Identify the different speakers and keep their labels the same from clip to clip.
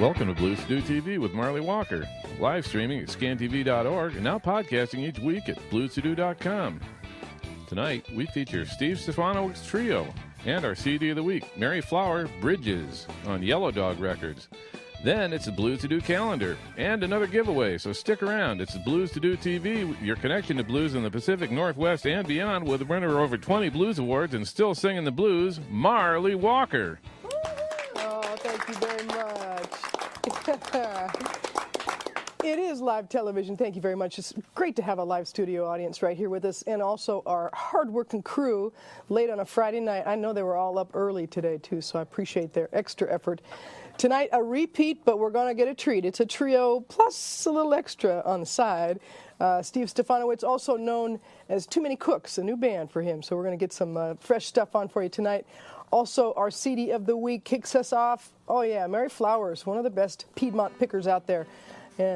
Speaker 1: Welcome to BluesToDo TV with Marlee Walker. Live streaming at scantv.org and now podcasting each week at BluesToDo.com. Tonight, we feature Steve Stefanowicz Trio and our CD of the week, Mary Flower, Bridges, on Yellow Dog Records. Then it's the BluesToDo calendar and another giveaway, so stick around. It's the BluesToDo TV, your connection to blues in the Pacific Northwest and beyond, with a winner of over 20 blues awards and still singing the blues, Marlee Walker.
Speaker 2: Oh, thank you very much. It is live television. Thank you very much. It's great to have a live studio audience right here with us, and also our hard-working crew late on a Friday night. I know they were all up early today, too, so I appreciate their extra effort. Tonight, a repeat, but we're going to get a treat. It's a trio plus a little extra on the side. Steve Stefanowicz, also known as Too Many Cooks, a new band for him, so we're going to get some fresh stuff on for you tonight. Also, our CD of the week kicks us off. Oh, yeah, Mary Flowers, one of the best Piedmont pickers out there.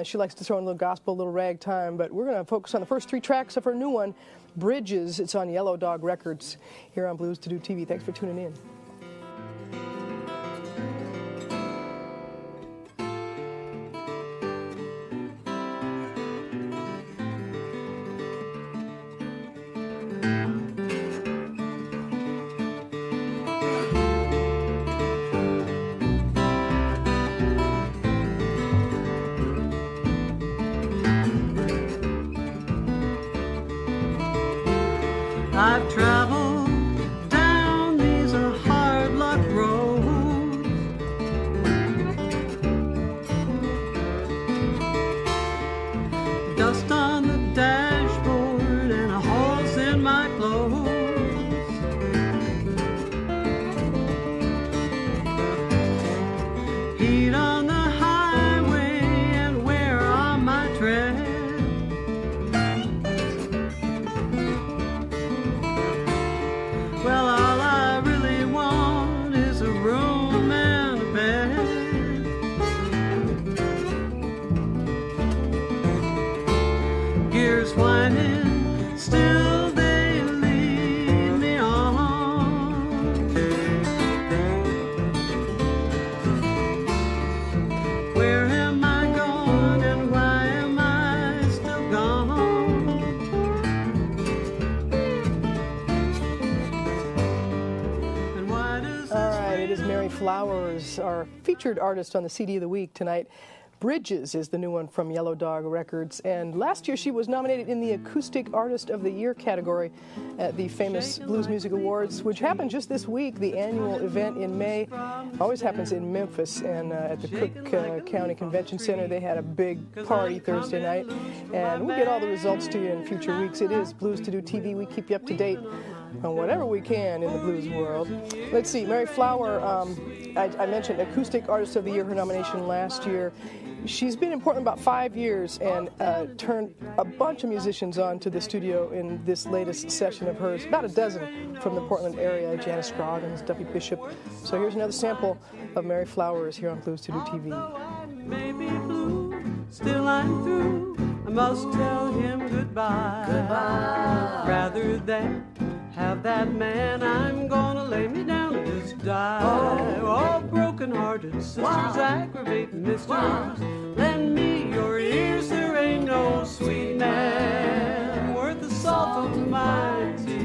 Speaker 2: She likes to throw in a little gospel, a little ragtime, but we're going to focus on the first three tracks of her new one, Bridges. It's on Yellow Dog Records here on BluesToDo TV. Thanks for tuning in.
Speaker 3: I've traveled down these hard luck roads, dust on the dashboard and holes in my clothes. Heat on the highway and wear on my tread. Well, all I really want is a room and a bed. Gears whining, still they lead me on. Where am I going and why am I still gone?
Speaker 2: Mary Flowers, our featured artist on the CD of the week tonight. Bridges is the new one from Yellow Dog Records, and last year she was nominated in the Acoustic Artist of the Year category at the famous Blues Music Awards, which happened just this week. The annual event in May always happens in Memphis, and at the Cook County Convention Center they had a big party Thursday night, and we'll get all the results to you in future weeks. It is BluesToDo TV. We keep you up to date on whatever we can in the blues world. Let's see, Mary Flower, I mentioned Acoustic Artist of the Year, her nomination last year. She's been in Portland about 5 years and turned a bunch of musicians on to the studio in this latest session of hers, about a dozen from the Portland area, Janice Scroggins, Duffy Bishop. So here's another sample of Mary Flowers here on BluesToDo TV.
Speaker 3: Maybe blue, still I'm through. I must tell him goodbye. Goodbye. Rather than have that man, I'm gonna lay me down and just die. Oh, broken-hearted sisters, aggravating misters, lend me your ears. There ain't no sweet man worth the salt of my tears.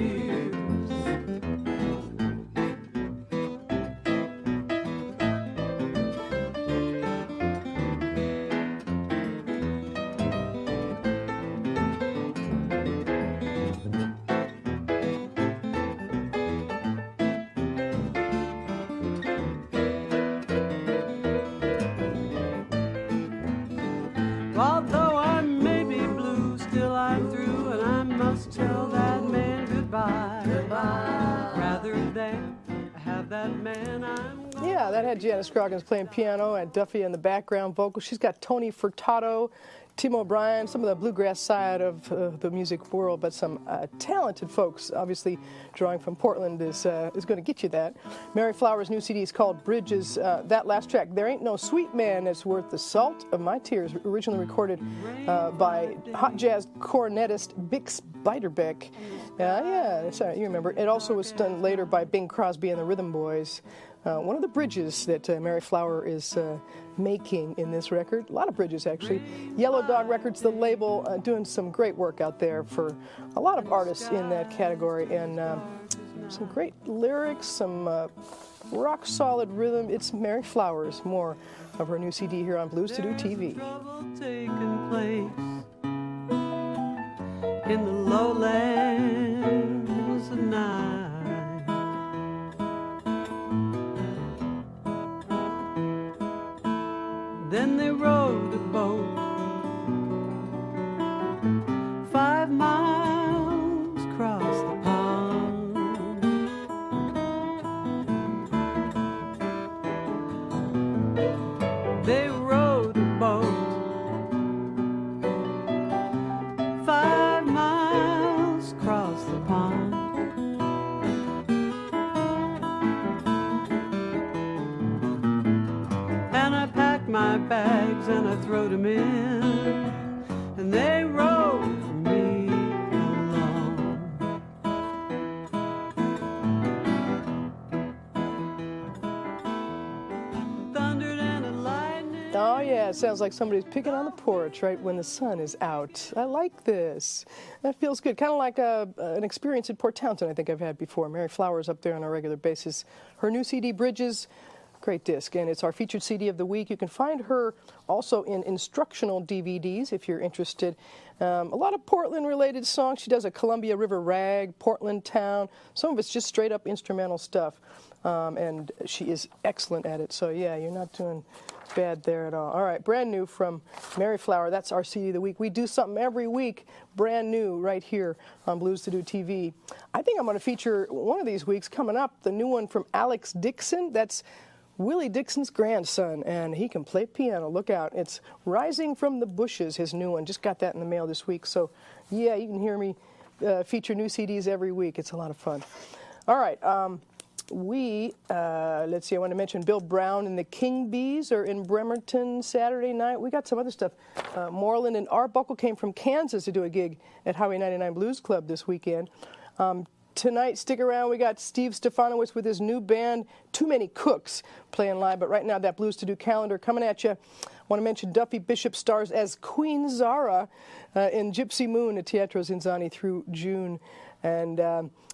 Speaker 3: Although I may be blue, still I'm through, and I must tell that man goodbye. Goodbye. Rather than have that man, I'm gonna...
Speaker 2: Yeah, that had Janice Scroggins playing piano and Duffy in the background vocals. She's got Tony Furtado, Tim O'Brien, some of the bluegrass side of the music world, but some talented folks. Obviously, drawing from Portland is going to get you that. Mary Flowers' new CD is called Bridges. That last track, There Ain't No Sweet Man That's Worth the Salt of My Tears, originally recorded by hot jazz cornetist Bix Beiderbecke. Yeah, that's right, you remember. It also was done later by Bing Crosby and the Rhythm Boys. one of the bridges that Mary Flower is making in this record. A lot of bridges, actually. Yellow Dog Records, the label, doing some great work out there for a lot of artists in that category. And some great lyrics, some rock-solid rhythm. It's Mary Flowers, more of her new CD here on BluesToDo TV.
Speaker 3: Taking place in the lowlands at night. Then they rowed a boat 5 miles across the pond. They rowed a boat 5 miles across the pond. And I packed my bags and I throwed them in, and they rowed for me along. Thundered and a lightning.
Speaker 2: Oh, yeah, it sounds like somebody's picking on the porch right when the sun is out. I like this. That feels good. Kind of like an experience at Port Townsend I think I've had before. Mary Flowers up there on a regular basis. Her new CD, Bridges, great disc, and it's our featured CD of the week. You can find her also in instructional DVDs if you're interested. A lot of Portland-related songs. She does a Columbia River Rag, Portland Town. Some of it's just straight-up instrumental stuff, and she is excellent at it. So, yeah, you're not doing bad there at all. All right, brand new from Mary Flower. That's our CD of the week. We do something every week, brand new, right here on BluesToDo TV. I think I'm going to feature one of these weeks coming up, the new one from Alex Dixon. That's Willie Dixon's grandson, and he can play piano. Look out. It's Rising from the Bushes, his new one. Just got that in the mail this week. So, yeah, you can hear me feature new CDs every week. It's a lot of fun. All right. Let's see, I want to mention Bill Brown and the King Bees are in Bremerton Saturday night. We got some other stuff. Moreland and Arbuckle came from Kansas to do a gig at Highway 99 Blues Club this weekend. Tonight, stick around, we got Steve Stefanowicz with his new band, Too Many Cooks, playing live. But right now, that BluesToDo calendar coming at you. I want to mention Duffy Bishop stars as Queen Zara in Gypsy Moon at Teatro Zinzani through June. And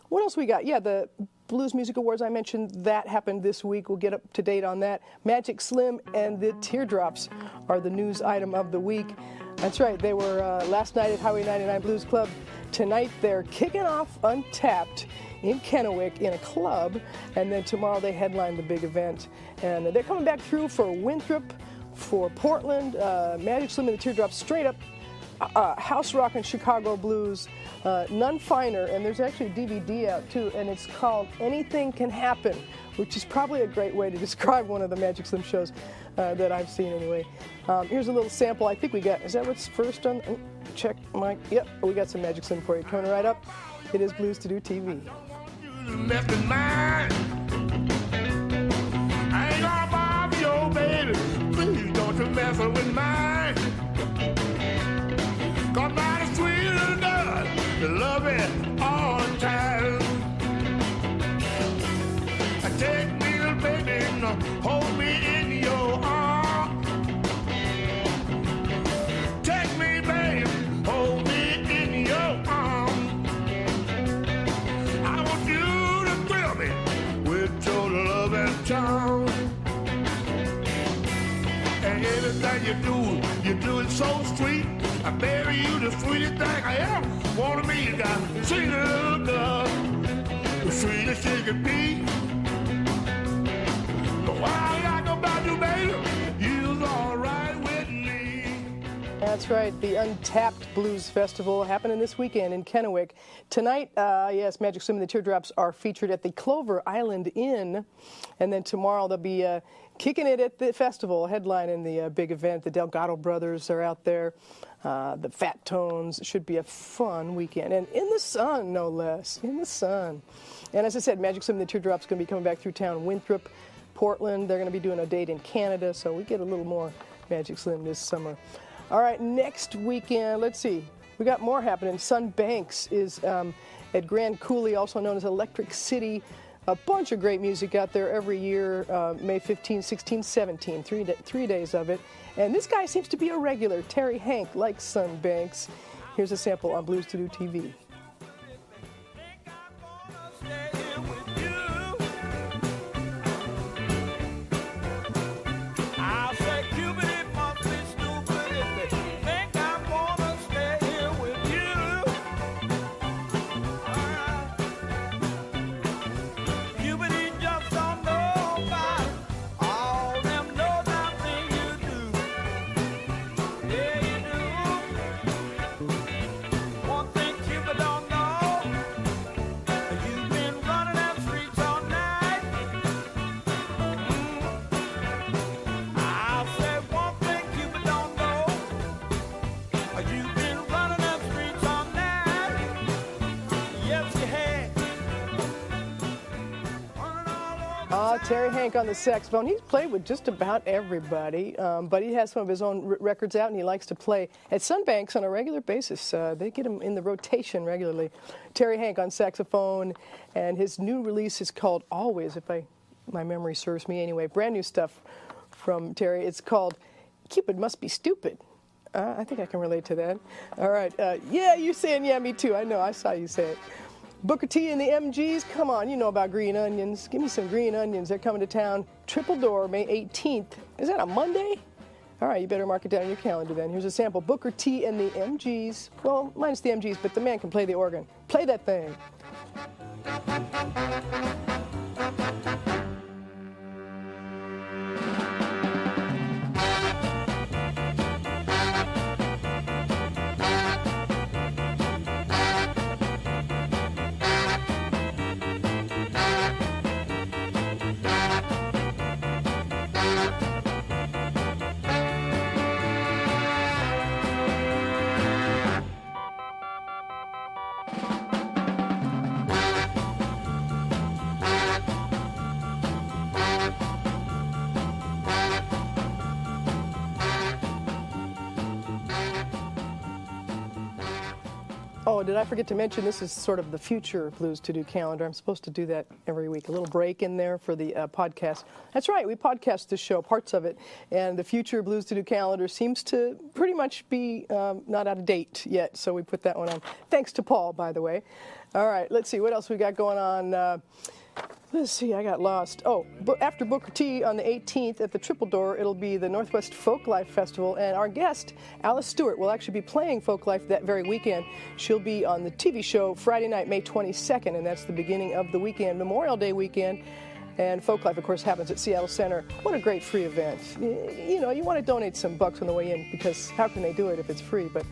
Speaker 2: what else we got? Yeah, the Blues Music Awards, I mentioned, that happened this week. We'll get up to date on that. Magic Slim and the Teardrops are the news item of the week. That's right, they were last night at Highway 99 Blues Club. Tonight they're kicking off Untapped in Kennewick in a club, and then tomorrow they headline the big event. And they're coming back through for Winthrop, for Portland, Magic Slim and the Teardrops, straight up house rock and Chicago blues, none finer. And there's actually a DVD out too, and it's called Anything Can Happen, which is probably a great way to describe one of the Magic Slim shows that I've seen anyway. Here's a little sample I think we got. Is that what's first on? Oh, check, Mike. Yep, we got some Magic Slim for you. Turn it right up. It is BluesToDo TV.
Speaker 4: Left in mind. I ain't gonna bother your baby. Please don't you mess with mine. 'Cause mine is sweet and done to love it all the time. Take me, little baby, hold me in your arms. Take me, baby, hold me in your arms. I want you to thrill me with your love and charm. And everything you do it so sweet. I baby, you the sweetest thing I ever want to be. You got sweet little love, the sweetest you can be.
Speaker 2: That's right, the Untapped Blues Festival happening this weekend in Kennewick. Tonight, yes, Magic Slim and the Teardrops are featured at the Clover Island Inn. And then tomorrow they'll be kicking it at the festival, headlining the big event. The Delgado Brothers are out there. The Fat Tones. It should be a fun weekend. And in the sun, no less. In the sun. And as I said, Magic Slim and the Teardrops going to be coming back through town. Winthrop, Portland. They're going to be doing a date in Canada. So we get a little more Magic Slim this summer. All right, next weekend, let's see. We got more happening. Sun Banks is at Grand Coulee, also known as Electric City. A bunch of great music out there every year, May 15, 16, 17, 3 days of it. And this guy seems to be a regular. Terry Hank likes Sunbanks. Here's a sample on BluesToDo TV. Terry Hank on the saxophone. He's played with just about everybody, but he has some of his own records out, and he likes to play at Sunbanks on a regular basis. They get him in the rotation regularly. Terry Hank on saxophone, and his new release is called Always, if my memory serves me anyway. Brand new stuff from Terry. It's called Cupid Must Be Stupid. I think I can relate to that. All right. Yeah, you're saying yeah, me too. I know. I saw you say it. Booker T and the MGs, come on, you know about green onions. Give me some green onions. They're coming to town. Triple Door, May 18th. Is that a Monday? All right, you better mark it down on your calendar then. Here's a sample. Booker T and the MGs. Well, minus the MGs, but the man can play the organ. Play that thing. Oh, did I forget to mention this is sort of the future BluesToDo calendar. I'm supposed to do that every week. A little break in there for the podcast. That's right, we podcast the show, parts of it. And the future BluesToDo calendar seems to pretty much be not out of date yet, so we put that one on. Thanks to Paul, by the way. All right, let's see, what else we got going on? Let's see, I got lost. Oh, after Booker T on the 18th at the Triple Door, it'll be the Northwest Folklife Festival, and our guest, Alice Stewart, will actually be playing Folklife that very weekend. She'll be on the TV show Friday night, May 22nd, and that's the beginning of the weekend, Memorial Day weekend. And Folklife, of course, happens at Seattle Center. What a great free event. You know, you want to donate some bucks on the way in, because how can they do it if it's free? But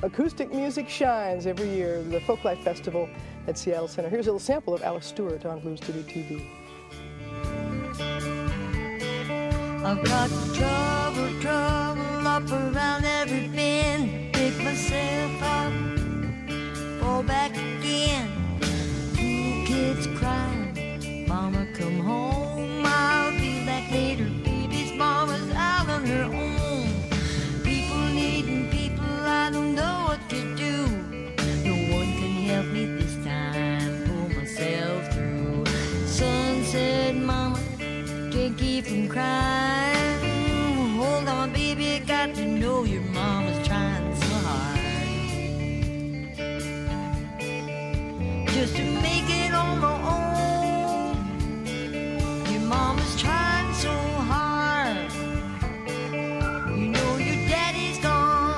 Speaker 2: acoustic music shines every year, the Folklife Festival at Seattle Center. Here's a little sample of Alice Stewart on BluesToDo TV.
Speaker 5: I've got trouble up around every bend. Pick myself up, fall back again. 2 kids crying, mama come home. I'll be back later, baby's mama's out on her own. People needing people, I don't know what to do. No one can help me this time, pull myself through. Son said, mama, can't keep from crying. Hold on, baby, got to know your mama's trying so hard just to make it on my own. Your mama's trying so hard. You know your daddy's gone.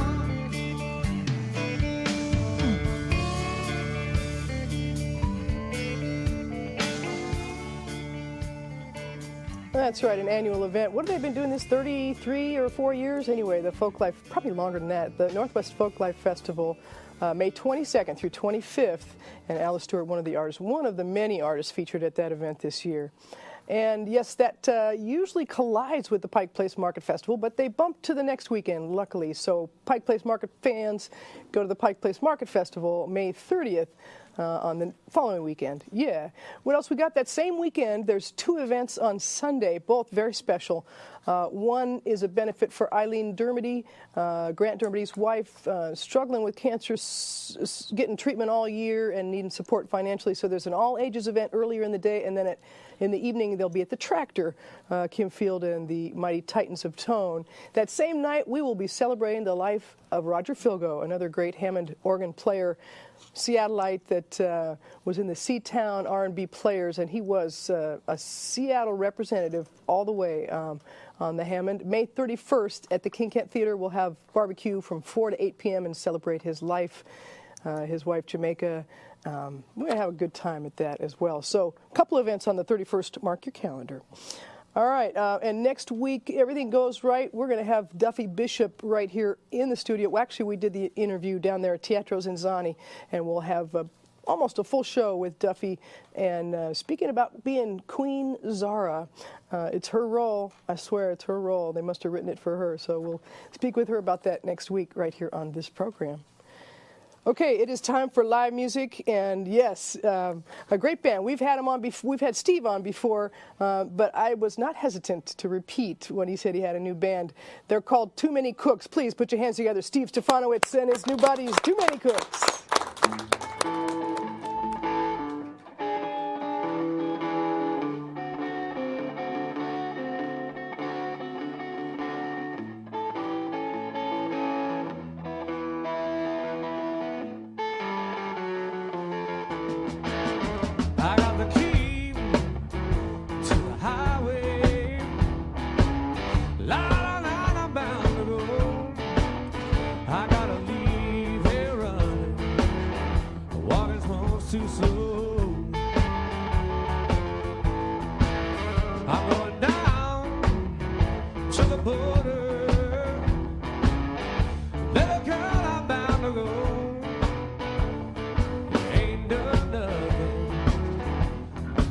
Speaker 2: That's right, an annual event. What have they been doing this, 33 or 4 years? Anyway, the Folklife, probably longer than that. The Northwest Folklife Festival, May 22nd through 25th. And Alice Stewart, one of the many artists featured at that event this year. And yes, that usually collides with the Pike Place Market Festival, but they bump to the next weekend, luckily. So Pike Place Market fans, go to the Pike Place Market Festival, May 30th. on the following weekend. Yeah. What else we got? That same weekend, there's 2 events on Sunday, both very special. One is a benefit for Eileen Dermody, Grant Dermody's wife, struggling with cancer, getting treatment all year and needing support financially. So there's an all-ages event earlier in the day, and then in the evening they'll be at the Tractor, Kim Field and the Mighty Titans of Tone. That same night, we will be celebrating the life of Roger Filgo, another great Hammond organ player, Seattleite that was in the Seatown R&B Players, and he was a Seattle representative all the way on the Hammond. May 31st at the King Kent Theater, we'll have barbecue from 4 to 8 p.m. and celebrate his life, his wife Jamaica. We're going to have a good time at that as well. So a couple of events on the 31st. Mark your calendar. All right, and next week, everything goes right, we're going to have Duffy Bishop right here in the studio. Well, actually, we did the interview down there at Teatro Zinzani, and we'll have almost a full show with Duffy. And speaking about being Queen Zara, it's her role. I swear it's her role. They must have written it for her. So we'll speak with her about that next week right here on this program. Okay, it is time for live music, and yes, a great band. We've had him on before. We've had Steve on before, but I was not hesitant to repeat when he said he had a new band. They're called Too Many Cooks. Please put your hands together. Steve Stefanowicz and his new buddies, Too Many Cooks.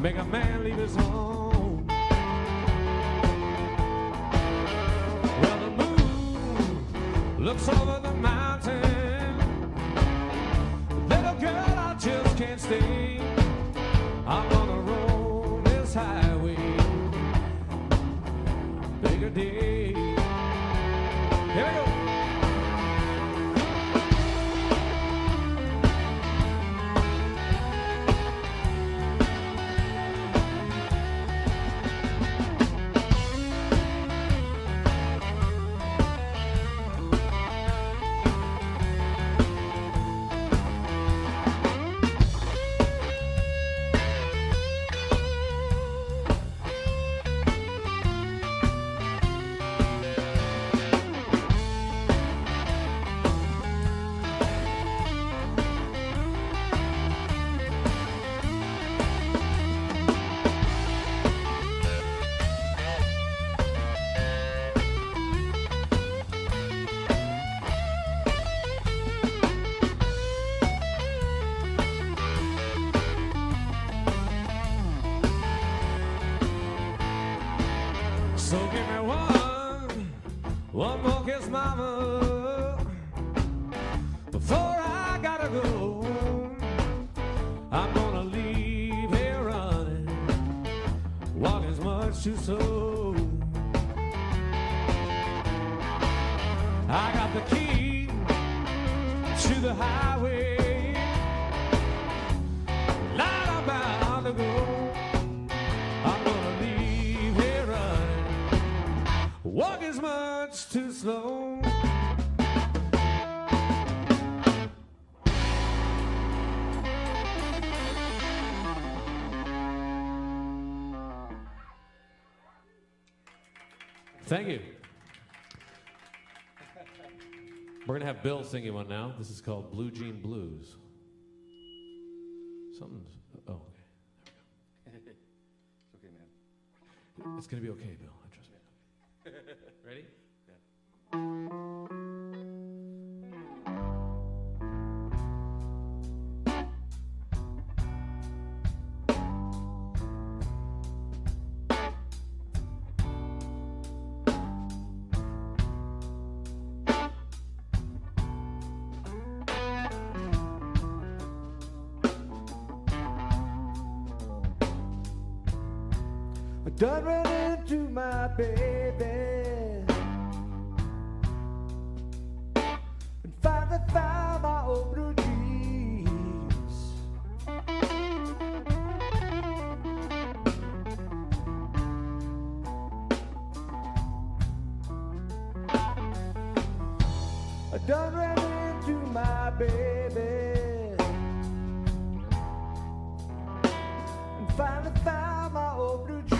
Speaker 6: Make a man leave his home. Well, the moon looks over the mountain. Little girl, I just can't stay. I'm gonna roam this highway. Bigger day. Here we go. So give me one more kiss, mama, before I gotta go. I'm gonna leave here running, walking's much too slow. I got the key to the highway, light I'm bound to go. I'm gonna leave here running, walk is much too slow. Thank you. We're gonna have Bill singing one now. This is called Blue Jean Blues. Something's, oh, okay. There we go.
Speaker 7: It's okay, man.
Speaker 6: It's gonna be okay, Bill. Trust me. Ready? done ran into my baby and finally found my old blue jeans. I done ran into my baby and finally found my old blue jeans.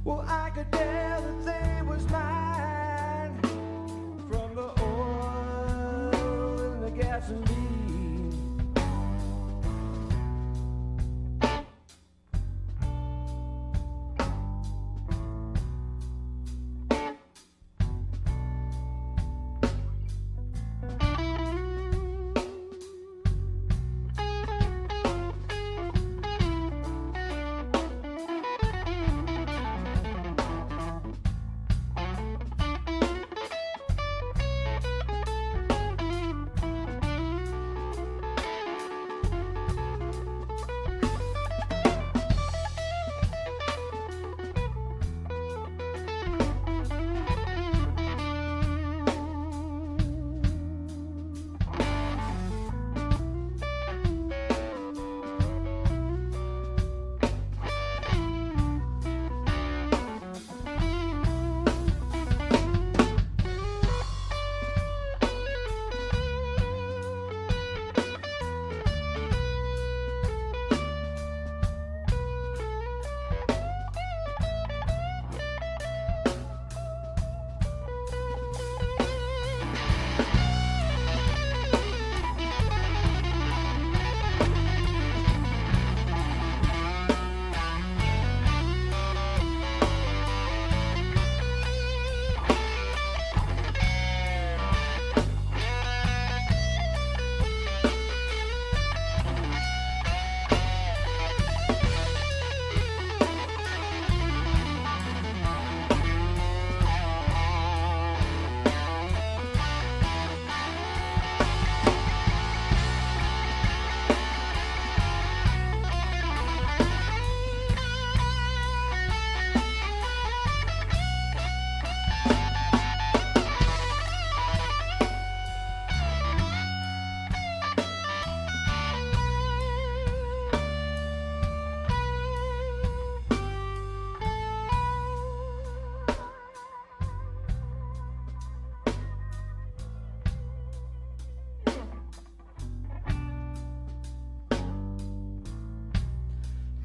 Speaker 6: Well, I could tell the thing was mine from the oil and the gasoline.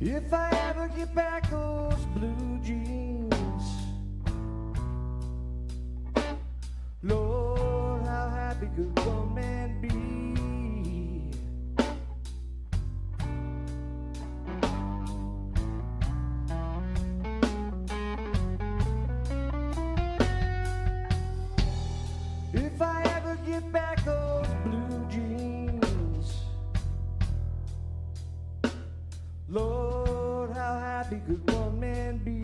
Speaker 6: If I ever get back those blue jeans, Lord, how happy could one man be? If I ever get back those blue jeans, Lord, how happy could one man be?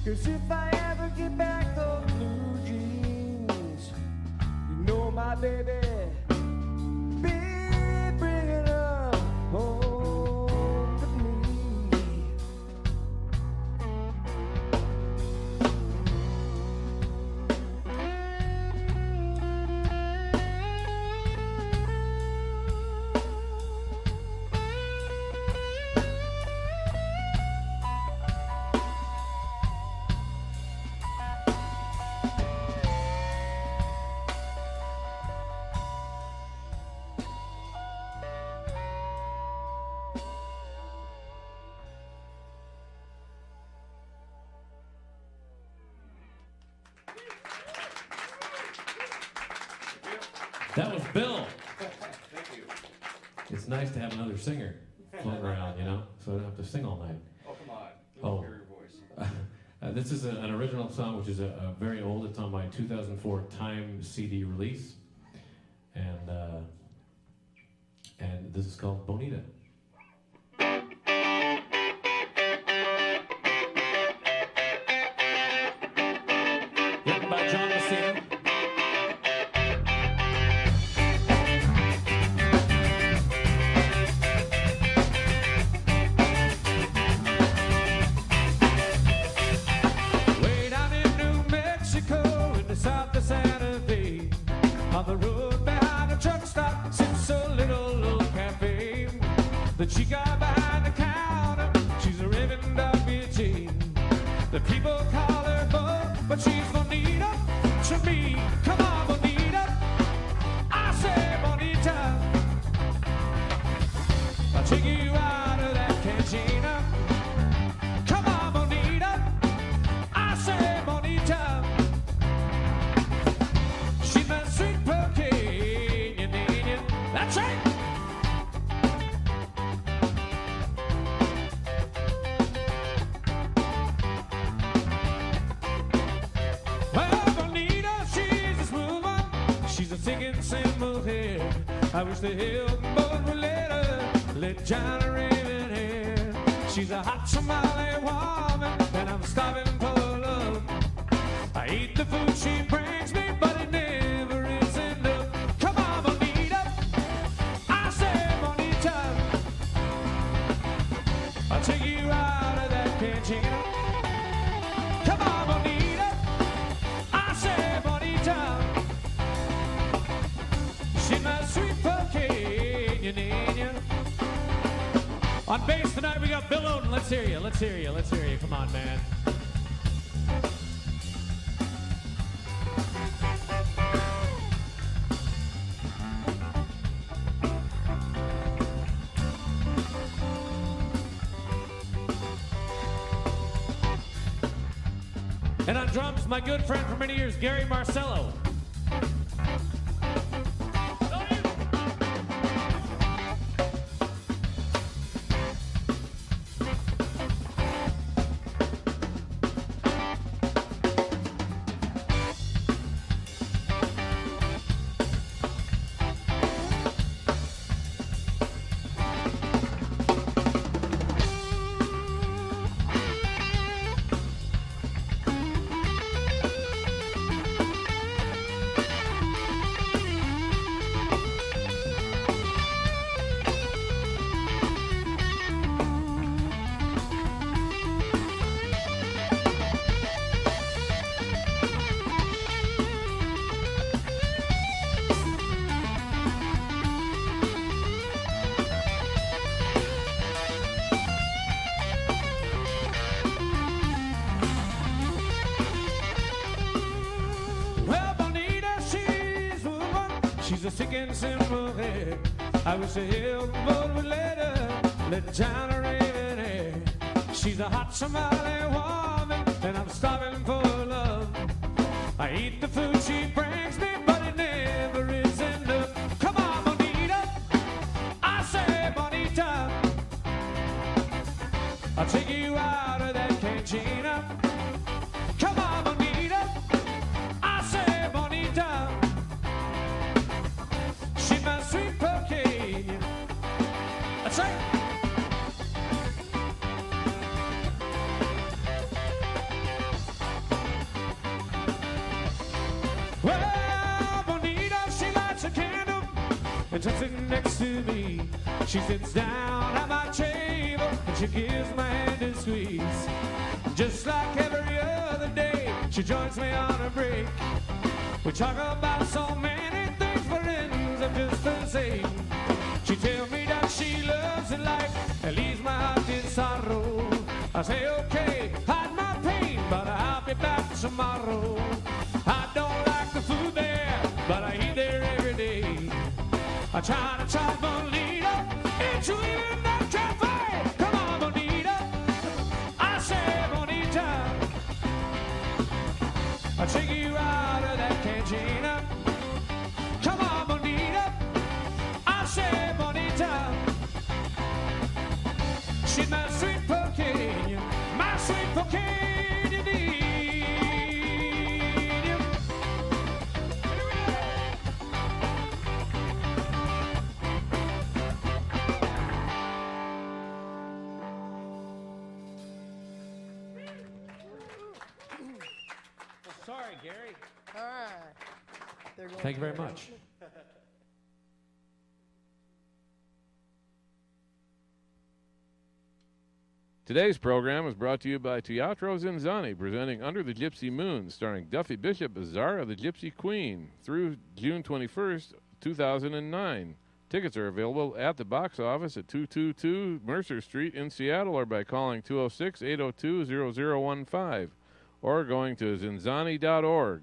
Speaker 6: 'Cause if I ever get back those blue jeans, you know my baby be bringing them home to me.
Speaker 8: That was Bill. Thank you. It's nice to have another singer floating around, you know, so I don't have to sing all night.
Speaker 7: Oh, come on.
Speaker 8: Oh.
Speaker 7: Hear your voice.
Speaker 8: This is an original song, which is a very old. It's on my 2004 Time CD release. And this is called Bonita. Written by John Messina. Way down in New Mexico, in the south of Santa Fe, on the road behind a truck stop sits a little old cafe. The chica behind the counter, she's a raving WT. The people call her Bo, but she's Bonita to me. Come on, Bonita, I say Bonita. I'll take you out of that cantina. Come on, Bonita, I say Bonita. She's my sweet cocaine, that's right. Well, Bonita, she's a smooth one. She's a singing cymbal here. I wish the Hilton boat would let her let Johnny Raven here. She's a hot Somali woman, and I'm starving for love. I eat the food she brings me, but it never is enough. Come on, Bonita, I say Bonita. I'll take you out of that cantina. Come on, Bonita, I say Bonita. She's my sweet cocaine, you need ya. On bass tonight we got Bill Oden. Let's hear you, let's hear you, let's hear you. Come on, man. And on drums, my good friend for many years, Gary Marcello. She's a sick and simple head. I wish the Hilton boat would let her let down her raven hair. She's a hot Somali woman, and I'm starving for love. I eat the food she brings me, but it never is enough. Come on, Bonita, I say Bonita. I'll take you out of that cantina. Come on, Bonita, I say Bonita. She's my sweet cocaine. That's right. Well, Bonita, she lights a candle and sits next to me. She sits down at my table and she gives my hand a squeeze. Just like every other day, she joins me on a break. We talk about so many things, but ends up just the same. She tells me that she loves the life and leaves my heart in sorrow. I say, okay, hide my pain, but I'll be back tomorrow. I don't like the food there, but I eat there every day. I try to talk Bonita into in that cafe. Come on, Bonita, I say Bonita. I'll take you out of that cantina. Come on, Bonita, I say Bonita. She's my sweet cocaine, my sweet cocaine, you need. Gary.
Speaker 2: All right. They're going
Speaker 8: Thank you very
Speaker 2: there.
Speaker 8: much.
Speaker 1: Today's program is brought to you by Teatro Zinzani, presenting Under the Gypsy Moon, starring Duffy Bishop as Zara the Gypsy Queen, through June 21st, 2009. Tickets are available at the box office at 222 Mercer Street in Seattle, or by calling 206-802-0015, or going to zinzani.org.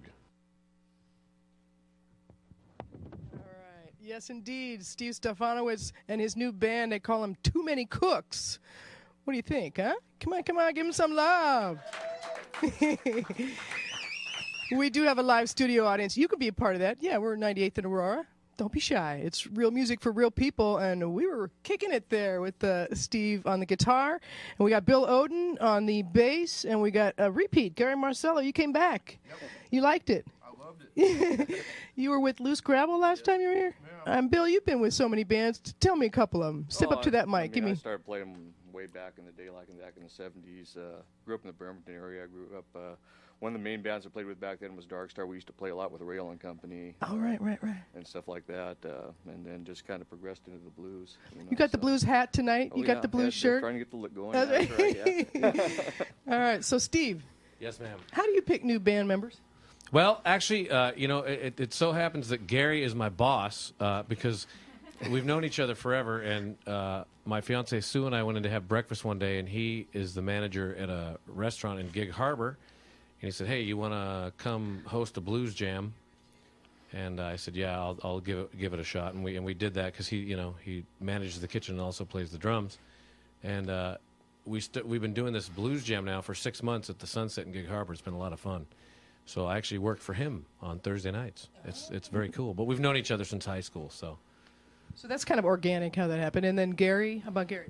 Speaker 2: All right. Yes, indeed. Steve Stefanowicz and his new band, they call him Too Many Cooks. What do you think, huh? Come on, give him some love. We do have a live studio audience. You can be a part of that. Yeah, we're 98th and Aurora. Don't be shy. It's real music for real people, and we were kicking it there with Steve on the guitar, and we got Bill Oden on the bass, and we got a repeat, Gary Marcello. You came back. Yep. You liked it.
Speaker 7: I loved it.
Speaker 2: You were with Loose Gravel last time you were here?
Speaker 7: Yeah.
Speaker 2: Bill, you've been with so many bands. Tell me a couple of them. Step up to that mic.
Speaker 7: I started playing them way back in the day, like back in the 70s. Grew up in the Bremerton area. I grew up, one of the main bands I played with back then was Dark Star. We used to play a lot with Rail and Company.
Speaker 2: Oh, right.
Speaker 7: And stuff like that. And then just kind of progressed into the blues.
Speaker 2: You got the blues hat tonight? You got the blues shirt?
Speaker 7: Trying to get the look going.
Speaker 2: That's
Speaker 7: That's right, yeah.
Speaker 2: All right, so Steve.
Speaker 8: Yes, ma'am.
Speaker 2: How do you pick new band members?
Speaker 8: Well, actually, it so happens that Gary is my boss because we've known each other forever, and my fiancée Sue and I went in to have breakfast one day, and he is the manager at a restaurant in Gig Harbor, and he said, "Hey, you want to come host a blues jam?" And I said, "Yeah, I'll give it a shot," and we did that because he manages the kitchen and also plays the drums, and we've been doing this blues jam now for 6 months at the Sunset in Gig Harbor. It's been a lot of fun. So I actually worked for him on Thursday nights. It's very cool. But we've known each other since high school, so.
Speaker 2: So that's kind of organic how that happened. And then Gary, how about Gary?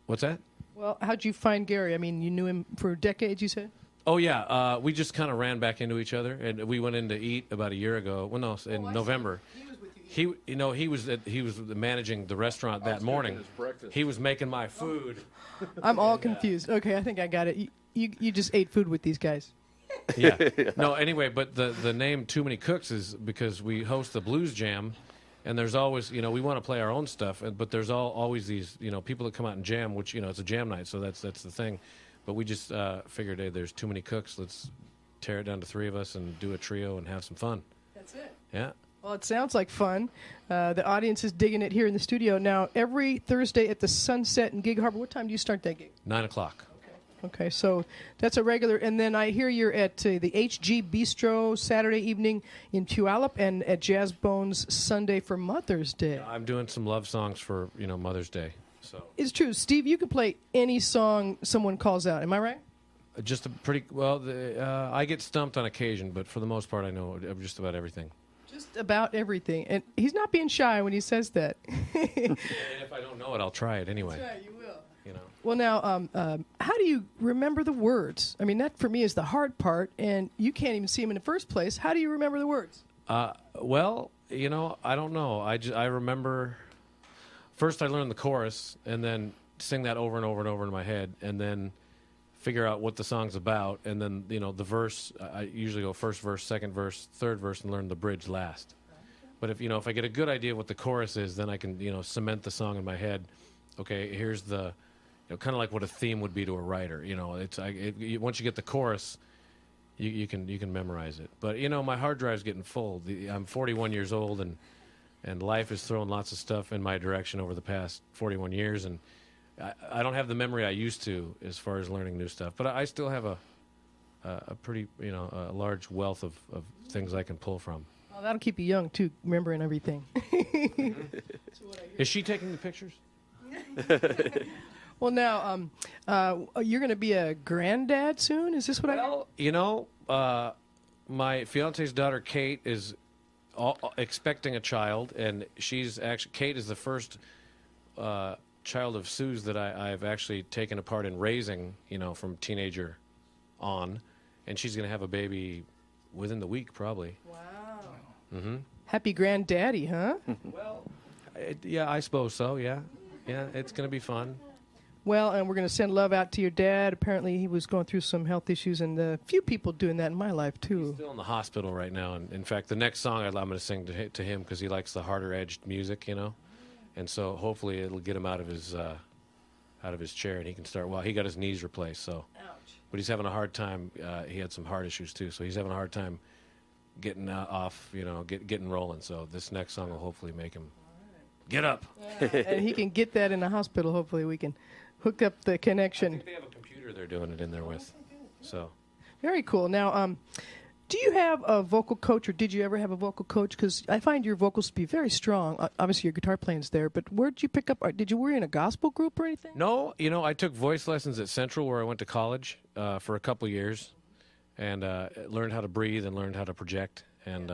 Speaker 8: What's that?
Speaker 2: Well, how'd you find Gary? I mean, you knew him for decades, you said?
Speaker 8: Oh, yeah. We just kind of ran back into each other, and we went in to eat about a year ago. Well, no, in November. He was with you. He was managing the restaurant that morning. He was making my food.
Speaker 2: I'm all confused. Okay, I think I got it. You just ate food with these guys.
Speaker 8: Yeah. No, anyway, but the name Too Many Cooks is because we host the Blues Jam, and there's always, we want to play our own stuff, but there's always these, people that come out and jam, which, it's a jam night, so that's the thing. But we just figured, hey, there's too many cooks. Let's tear it down to 3 of us and do a trio and have some fun.
Speaker 2: That's it.
Speaker 8: Yeah.
Speaker 2: Well, it sounds like fun. The audience is digging it here in the studio. Now, every Thursday at the Sunset in Gig Harbor, what time do you start that gig?
Speaker 8: 9 o'clock.
Speaker 2: Okay, so that's a regular. And then I hear you're at the HG Bistro Saturday evening in Puyallup and at Jazz Bones Sunday for Mother's Day.
Speaker 8: I'm doing some love songs for, Mother's Day. So
Speaker 2: it's true. Steve, you can play any song someone calls out. Am I right?
Speaker 8: Just a pretty, I get stumped on occasion, but for the most part I know just about everything.
Speaker 2: Just about everything. And he's not being shy when he says that.
Speaker 8: And if I don't know it, I'll try it anyway.
Speaker 2: That's right, you will.
Speaker 8: Well,
Speaker 2: now, how do you remember the words? I mean, that for me is the hard part, and you can't even see them in the first place. How do you remember the words?
Speaker 8: I don't know. I remember first I learned the chorus and then sing that over and over and over in my head, and then figure out what the song's about, and then the verse. I usually go first verse, second verse, third verse, and learn the bridge last. But if I get a good idea of what the chorus is, then I can cement the song in my head. Okay, here's the kind of like what a theme would be to a writer. Once you get the chorus, you can memorize it. But my hard drive's getting full. I'm 41 years old, and life has thrown lots of stuff in my direction over the past 41 years, and I don't have the memory I used to as far as learning new stuff. But I still have a pretty a large wealth of things I can pull from.
Speaker 2: Well, that'll keep you young too, remembering everything.
Speaker 8: Is she taking the pictures?
Speaker 2: Well, now, you're going to be a granddad soon? Is this what
Speaker 8: my fiance's daughter, Kate, is expecting a child, and Kate is the first child of Sue's that I've actually taken a part in raising, from teenager on, and she's going to have a baby within the week, probably.
Speaker 2: Wow.
Speaker 8: Mm-hmm.
Speaker 2: Happy granddaddy, huh?
Speaker 8: Well, yeah, I suppose so, yeah. Yeah, it's going to be fun.
Speaker 2: Well, and we're going to send love out to your dad. Apparently, he was going through some health issues, and a few people doing that in my life, too.
Speaker 9: He's still in the hospital right now. And in fact, the next song I'm going to sing to him because he likes the harder-edged music, you know. And so hopefully it'll get him out of his chair, and he can start. Well, he got his knees replaced, so.
Speaker 2: Ouch.
Speaker 9: But he's having a hard time. He had some heart issues, too, so he's having a hard time getting off, you know, getting rolling. So this next song will hopefully make him get up.
Speaker 2: And he can get that in the hospital. Hopefully we can hook up the connection.
Speaker 9: I think they have a computer they're doing it in there with. So.
Speaker 2: Very cool. Now, do you have a vocal coach, or did you ever have a vocal coach? Because I find your vocals to be very strong. Obviously, your guitar playing's there, but where did you pick up? Did you were in a gospel group or anything?
Speaker 9: No, you know, I took voice lessons at Central, where I went to college for a couple years, and learned how to breathe and learned how to project and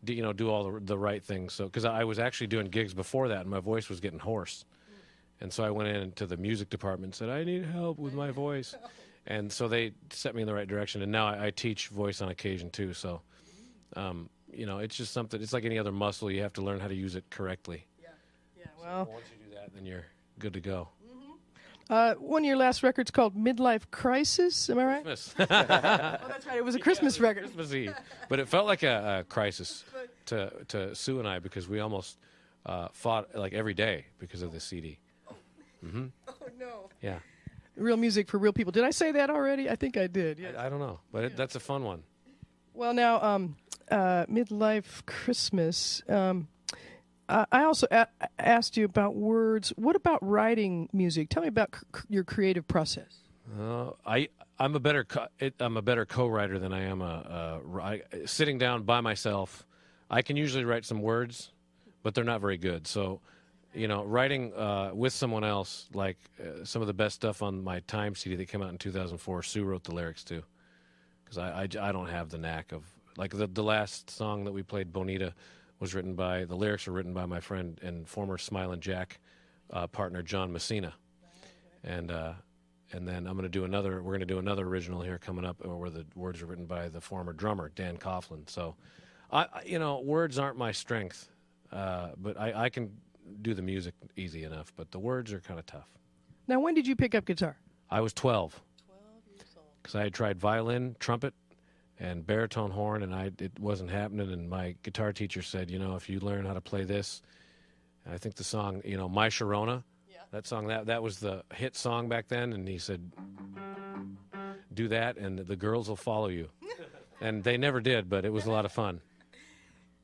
Speaker 9: do all the right things. So, because I was actually doing gigs before that, and my voice was getting hoarse. And so I went into the music department and said, I need help with my voice. And so they set me in the right direction. And now I teach voice on occasion, too. So, it's just something. It's like any other muscle. You have to learn how to use it correctly.
Speaker 2: Yeah, well.
Speaker 9: So once you do that, then you're good to go.
Speaker 2: One of your last records called Midlife Crisis. Am I right?
Speaker 9: Christmas.
Speaker 2: Oh, that's right. It was a Christmas record.
Speaker 9: Christmas Eve. But it felt like a crisis to Sue and I because we almost fought like every day because of this CD. Mm-hmm.
Speaker 2: Oh, no.
Speaker 9: Yeah.
Speaker 2: Real music for real people. Did I say that already? I think I did. Yes.
Speaker 9: I don't know, but that's a fun one.
Speaker 2: Well, now, Midlife Christmas. I also asked you about words. What about writing music? Tell me about your creative process.
Speaker 9: I'm a better co-writer than I am sitting down by myself. I can usually write some words, but they're not very good. So, writing with someone else, like some of the best stuff on my Time CD that came out in 2004, Sue wrote the lyrics too, because I don't have the knack of, like the last song that we played, Bonita, the lyrics were written by my friend and former Smilin' Jack partner, John Messina. And then we're going to do another original here coming up where the words are written by the former drummer, Dan Coughlin. So, words aren't my strength, but I can do the music easy enough, but the words are kind of tough.
Speaker 2: Now, when did you pick up guitar?
Speaker 9: I was 12. 12 years old. Because I had tried violin, trumpet, and baritone horn, and it wasn't happening, and my guitar teacher said, if you learn how to play this, I think the song, My Sharona, that song, that was the hit song back then, and he said, do that, and the girls will follow you. And they never did, but it was a lot of fun.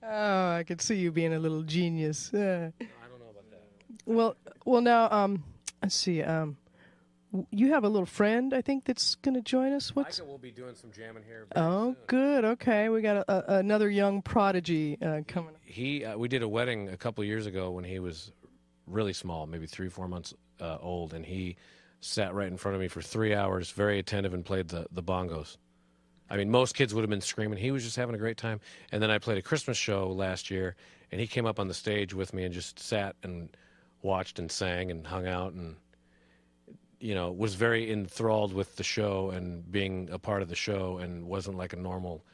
Speaker 2: Oh, I could see you being a little genius. I don't know about that. Well, now, let's see. You have a little friend, I think, that's going to join us.
Speaker 9: Micah will be doing some jamming here.
Speaker 2: Oh, good. Okay, we got another young prodigy coming up.
Speaker 9: We did a wedding a couple of years ago when he was really small, maybe 3-4 months old, and he sat right in front of me for 3 hours, very attentive, and played the bongos. I mean, most kids would have been screaming. He was just having a great time. And then I played a Christmas show last year, and he came up on the stage with me and just sat and watched and sang and hung out and, was very enthralled with the show and being a part of the show and wasn't like a normal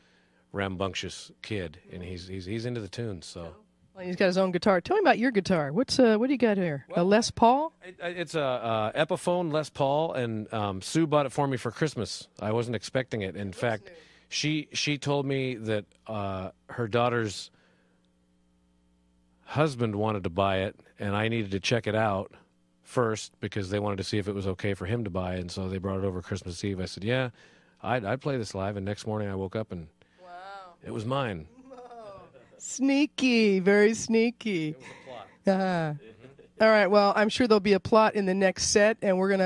Speaker 9: rambunctious kid. And he's into the tunes, so.
Speaker 2: Well, he's got his own guitar. Tell me about your guitar. What do you got here? Well, a Les Paul?
Speaker 9: It's a Epiphone Les Paul, and Sue bought it for me for Christmas. I wasn't expecting it. In fact, she told me that her daughter's husband wanted to buy it, and I needed to check it out first because they wanted to see if it was okay for him to buy it, and so they brought it over Christmas Eve. I said, yeah, I'd play this live, and next morning I woke up, and it was mine.
Speaker 2: Sneaky, very sneaky.
Speaker 9: It was a plot.
Speaker 2: All right, well, I'm sure there'll be a plot in the next set, and we're we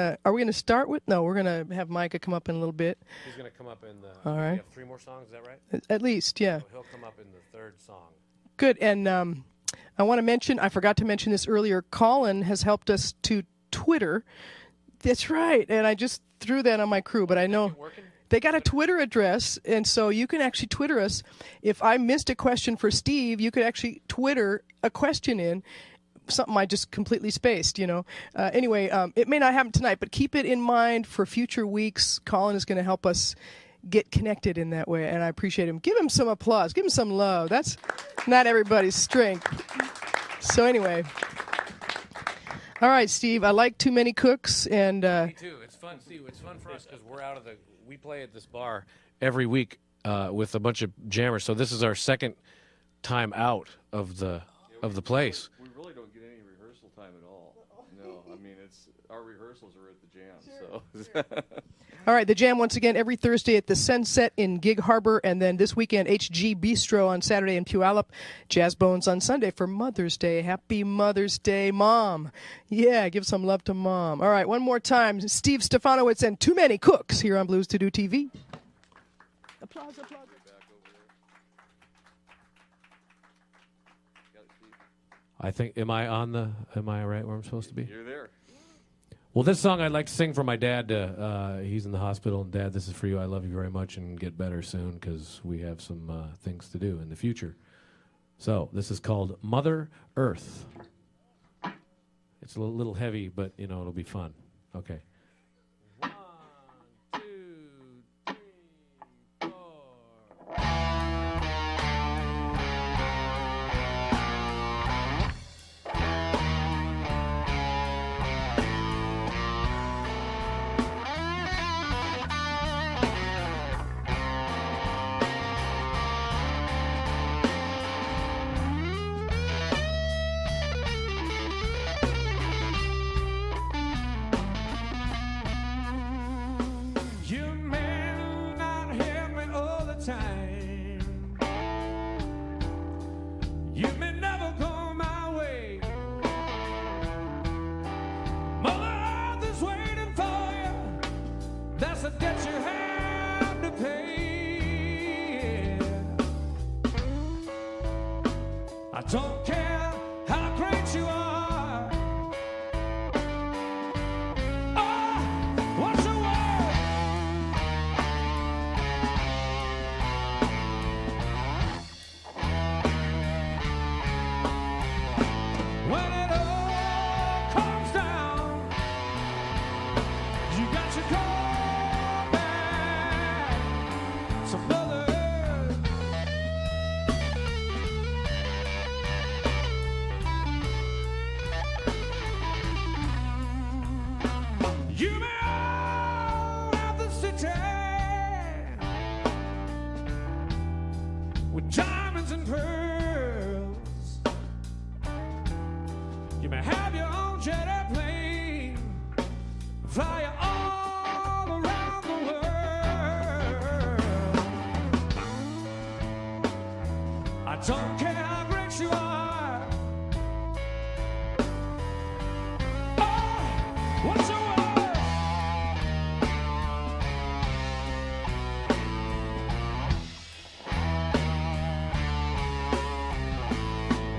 Speaker 2: gonna start with? No, we're gonna have Micah come up in a little bit.
Speaker 9: He's gonna come up in the.
Speaker 2: All right.
Speaker 9: We have 3 more songs. Is that right?
Speaker 2: At least, yeah.
Speaker 9: So he'll come up in the 3rd song.
Speaker 2: Good, and I want to mention. I forgot to mention this earlier. Colin has helped us to Twitter. That's right, and I just threw that on my crew, but I know. They got a Twitter address, and so you can actually Twitter us. If I missed a question for Steve, you could actually Twitter a question in, something I just completely spaced, Anyway, it may not happen tonight, but keep it in mind for future weeks. Colin is going to help us get connected in that way, and I appreciate him. Give him some applause. Give him some love. That's not everybody's strength. So anyway, All right, Steve, I like Too Many Cooks, and
Speaker 9: Me too. It's fun. See, it's fun for us because we play at this bar every week with a bunch of jammers. So this is our second time out of the place.
Speaker 7: We really don't get any rehearsal time at all. No, I mean our rehearsals are at the jam. So.
Speaker 2: All right, the Jam once again every Thursday at the Sunset in Gig Harbor, and then this weekend HG Bistro on Saturday in Puyallup, Jazz Bones on Sunday for Mother's Day. Happy Mother's Day, Mom. Yeah, give some love to Mom. All right, one more time, Steve Stefanowicz and Too Many Cooks here on BluesToDo TV. Applause, applause.
Speaker 9: I think, am I right where I'm supposed to be?
Speaker 7: You're there.
Speaker 9: Well, this song I'd like to sing for my dad. He's in the hospital, and Dad, this is for you. I love you very much, and get better soon because we have some things to do in the future. So this is called Mother Earth. It's a little heavy, but, it'll be fun. Okay. 1, 2, 3, 4. Don't care how great you are. Oh, what's your word? When it all comes down, you got to go back to Mother Earth. You may own half the city with diamonds and pearls. You may have your own jet airplane, fly you all around the world. I don't care how great you are. Oh, what's your word?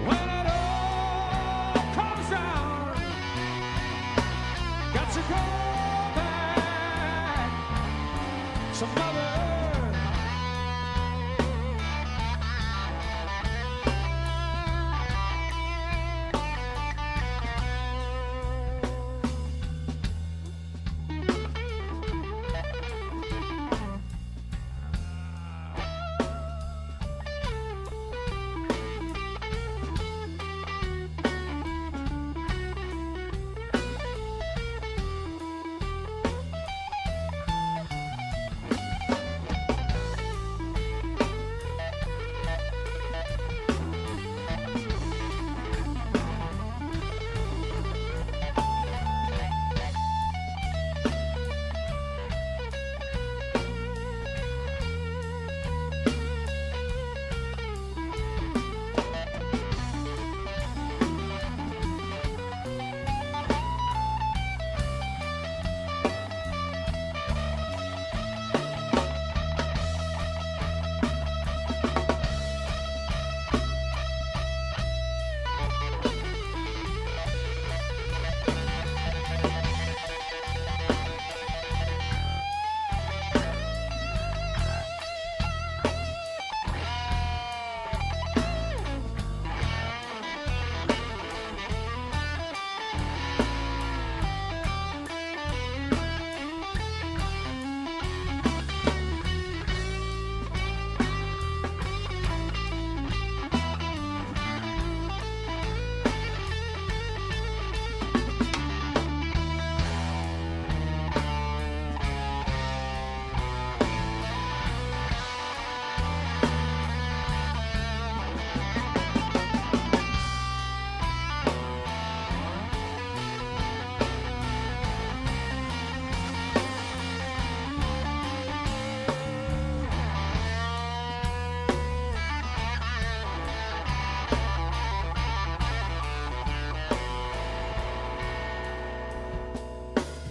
Speaker 9: When it all comes down, got to go back to Mother Earth.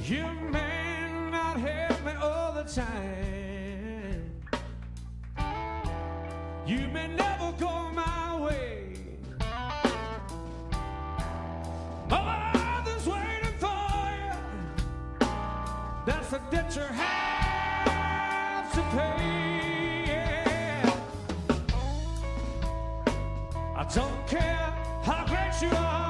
Speaker 8: You may not help me all the time. You may never go my way. Mother's waiting for you. That's the debt you have to pay. Yeah. I don't care how great you are.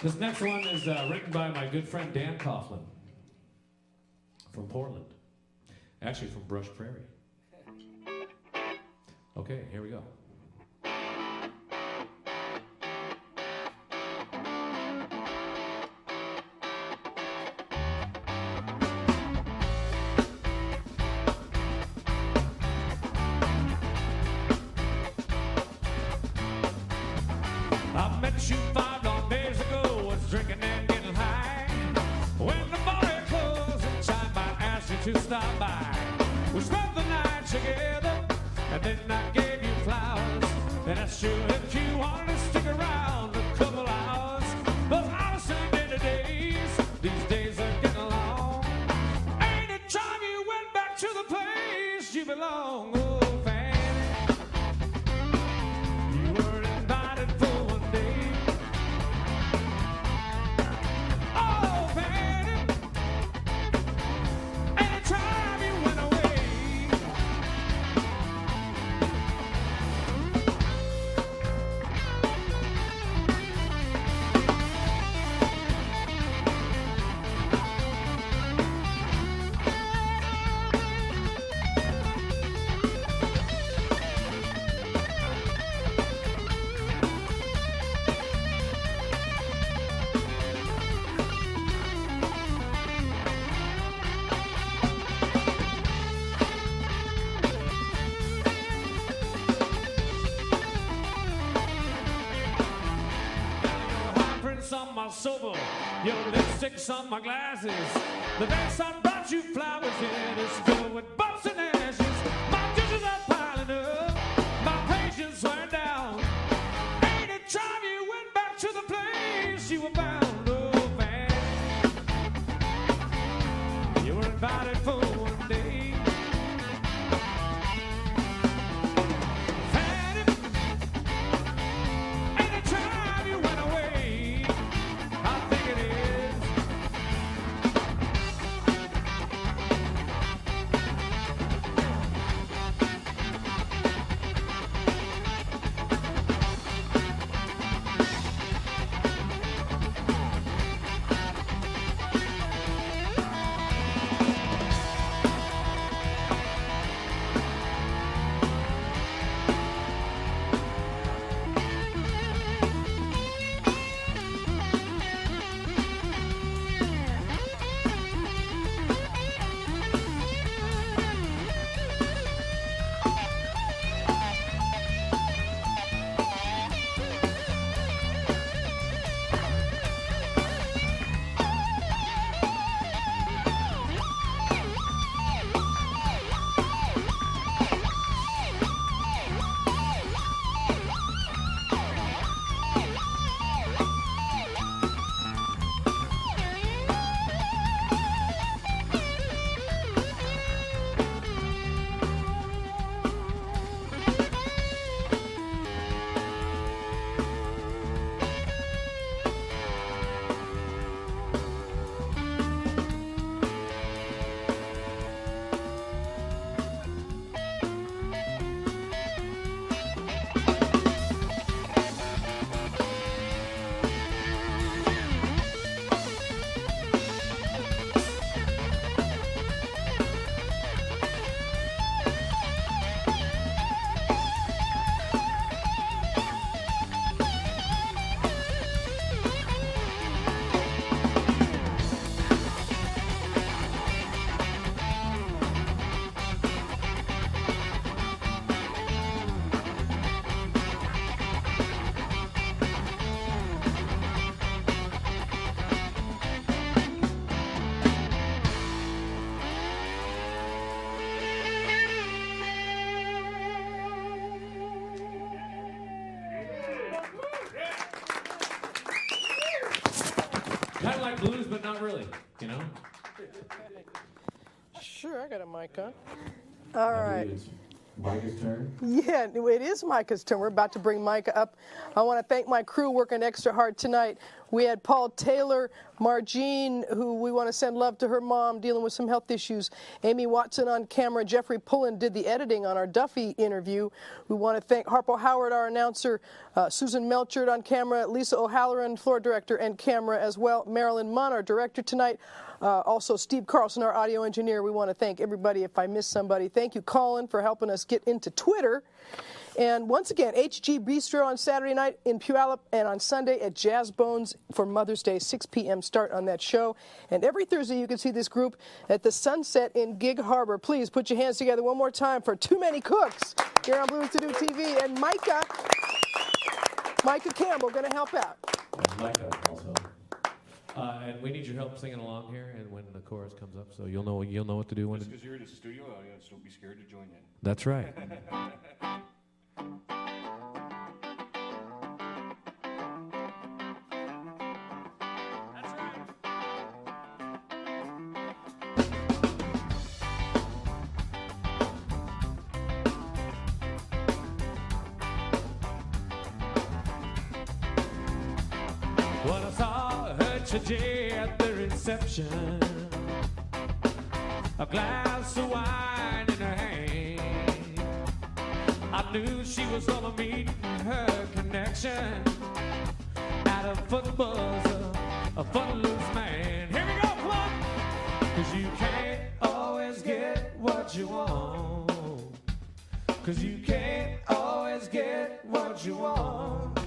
Speaker 8: This next one is written by my good friend Dan Coughlin from Portland. Actually from Brush Prairie. Okay, here we go. I met you 5 long days ago, was drinking and getting high. When the bar closed and chimed, I asked you to stop by. We spent the night together, and then I gave you flowers. And asked you if you wanted to stick around a couple hours. But I was saying the days, these days are getting long. Ain't it time you went back to the place you belong? Oh, Fanny, you were invited for one day. Oh, Fanny, ain't it time you went away? On my sofa, your lipstick's on my glasses. The next I brought you flowers in is filled with bumps and ashes. My dishes are piling up, my patience wearing down. Ain't it time you went back to the place you were bound? Oh, man, you were invited for one day. Fanny, ain't it time you went away? I think it is.
Speaker 9: not really, you know?
Speaker 2: Sure, I got a mic on. All right.
Speaker 6: It's Micah's turn.
Speaker 2: Yeah, it is Micah's turn. We're about to bring Micah up. I want to thank my crew working extra hard tonight. We had Paul Taylor, Margene, who we want to send love to her mom, dealing with some health issues. Amy Watson on camera. Jeffrey Pullen did the editing on our Duffy interview. We want to thank Harpo Howard, our announcer, Susan Melchard on camera, Lisa O'Halloran, floor director and camera as well, Marilyn Munn, our director tonight. Also, Steve Carlson, our audio engineer. We want to thank everybody. If I missed somebody, thank you, Colin, for helping us get into Twitter. And once again, HG Bistro on Saturday night in Puyallup, and on Sunday at Jazz Bones for Mother's Day, 6 p.m. start on that show. And every Thursday you can see this group at the Sunset in Gig Harbor. Please put your hands together one more time for Too Many Cooks here on BluesToDo TV. And Micah Campbell going to help out.
Speaker 6: And Micah also.
Speaker 9: And we need your help singing along here, and when the chorus comes up, so you'll know what to do when.
Speaker 7: Just because you're in the studio audience, don't be scared to join in.
Speaker 9: That's right.
Speaker 8: Well, I saw her today at the reception, a glass of wine in her hand. I knew she was gonna meet her connection at a football, a footloose man. Here we go, come on! 'Cause you can't always get what you want. 'Cause you can't always get what you want.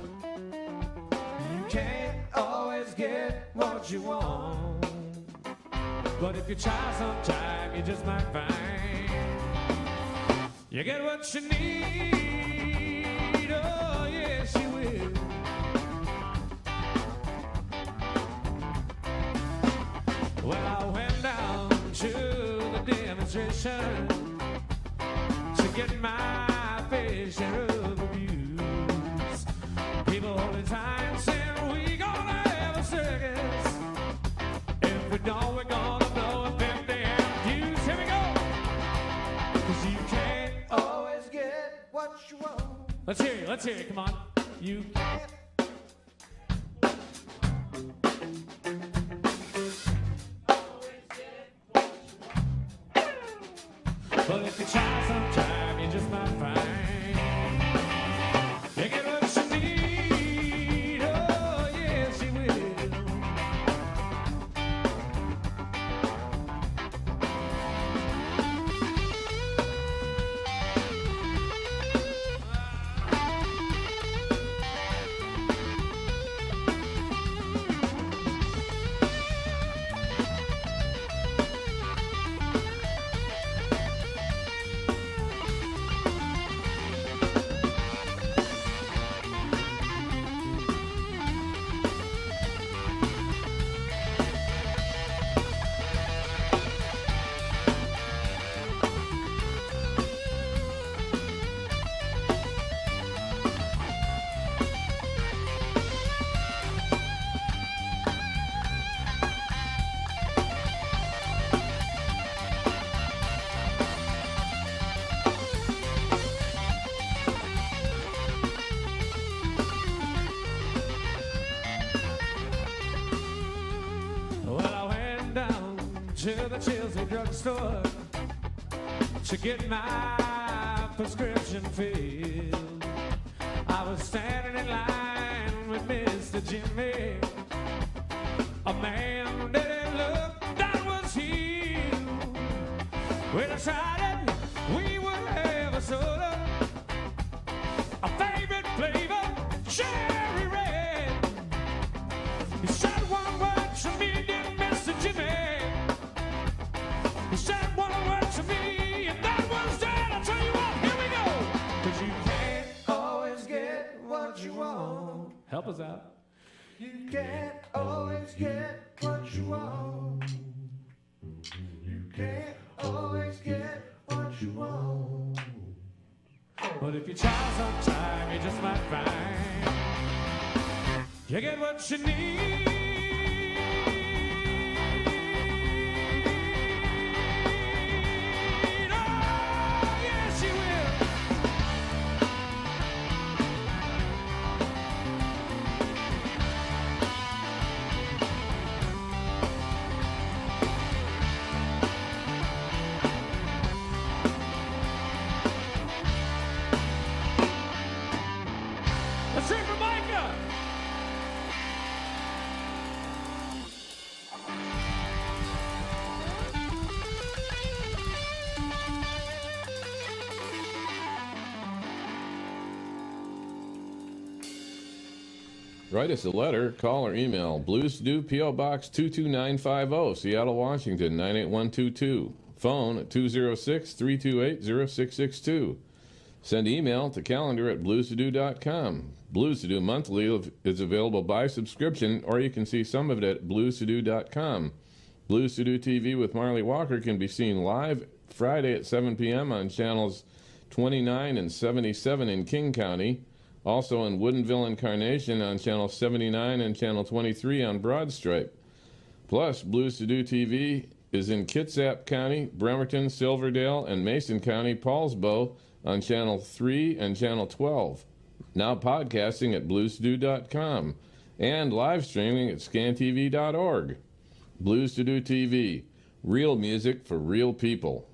Speaker 8: You can't always get what you want. But if you try sometime, you just might find you get what you need. Oh, yes, you will. Well, I went down to the demonstration to get my fair share of abuse. People holding time saying we gonna have a circus. If we don't, we're gonna blow up them damn views. Here we go. 'Cause you can't always get what you want. Let's hear it, come on. You can't. But if you try sometime, you just might find you get what you need. Oh, yes, you will. To the Chelsea drugstore to get my prescription filled. I was standing in line with Mr. Jimmy, a man that didn't look that was healed. We decided we would have a soda, a favorite flavor, cherry red. He said one word to me, dear Mr. Jimmy. He said one word to me, and that was that. I'll tell you what, here we go. 'Cause you can't always get what you want. Help us out. You can't always get what you want. You can't always get what you want. But if you try sometime, you just might find you get what you need.
Speaker 1: Write us a letter, call or email. BluesToDo, P.O. Box 22950, Seattle, Washington 98122. Phone at 206-328-0662. Send email to calendar at BluesToDo.com. BluesToDo Monthly is available by subscription, or you can see some of it at BluesToDo.com. BluesToDo TV with Marlee Walker can be seen live Friday at 7 p.m. on channels 29 and 77 in King County. Also in Woodinville and Carnation on channel 79 and channel 23 on Broad Stripe. Plus, BluesToDo TV is in Kitsap County, Bremerton, Silverdale, and Mason County, Paulsbo on channel 3 and channel 12. Now podcasting at BluesToDo.com and live streaming at scantv.org. BluesToDo TV, real music for real people.